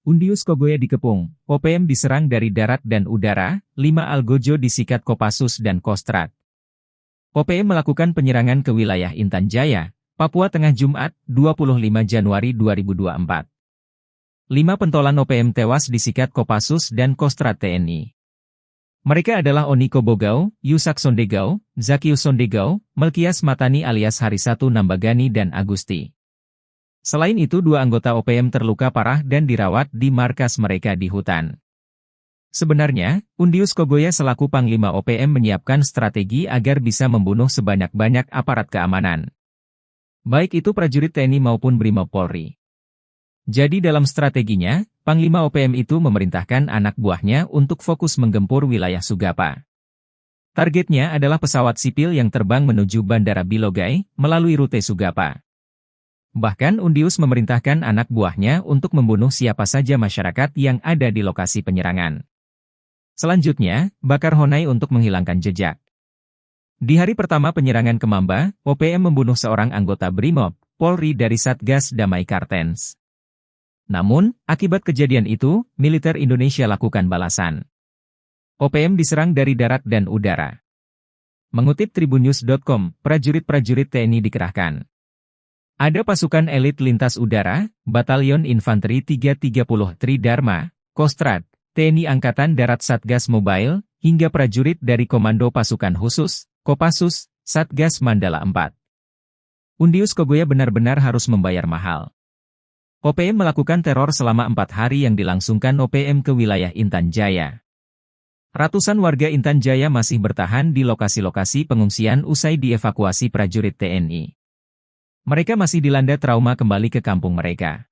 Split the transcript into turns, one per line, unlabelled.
Undius Kogoya dikepung, OPM diserang dari darat dan udara, 5 Algojo disikat Kopassus dan Kostrad. OPM melakukan penyerangan ke wilayah Intan Jaya, Papua Tengah Jumat, 25 Januari 2024. 5 pentolan OPM tewas disikat Kopassus dan Kostrad TNI. Mereka adalah Oniko Bogau, Yusak Sondegau, Zakius Sondegau, Melkias Matani alias Harisatu Nambagani dan Agusti. Selain itu 2 anggota OPM terluka parah dan dirawat di markas mereka di hutan. Sebenarnya, Undius Kogoya selaku Panglima OPM menyiapkan strategi agar bisa membunuh sebanyak-banyak aparat keamanan. Baik itu prajurit TNI maupun Brimob Polri. Jadi dalam strateginya, Panglima OPM itu memerintahkan anak buahnya untuk fokus menggempur wilayah Sugapa. Targetnya adalah pesawat sipil yang terbang menuju Bandara Bilogai, melalui rute Sugapa. Bahkan Undius memerintahkan anak buahnya untuk membunuh siapa saja masyarakat yang ada di lokasi penyerangan. Selanjutnya, bakar Honai untuk menghilangkan jejak. Di hari pertama penyerangan ke Mamba, OPM membunuh seorang anggota Brimob, Polri dari Satgas Damai Kartens. Namun, akibat kejadian itu, militer Indonesia lakukan balasan. OPM diserang dari darat dan udara. Mengutip tribunnews.com, prajurit-prajurit TNI dikerahkan. Ada pasukan elit lintas udara, Batalion Infanteri 330 Tridharma, Kostrad, TNI Angkatan Darat Satgas Mobile, hingga prajurit dari Komando Pasukan Khusus, Kopassus, Satgas Mandala 4. Undius Kogoya benar-benar harus membayar mahal. OPM melakukan teror selama 4 hari yang dilangsungkan OPM ke wilayah Intan Jaya. Ratusan warga Intan Jaya masih bertahan di lokasi-lokasi pengungsian usai dievakuasi prajurit TNI. Mereka masih dilanda trauma kembali ke kampung mereka.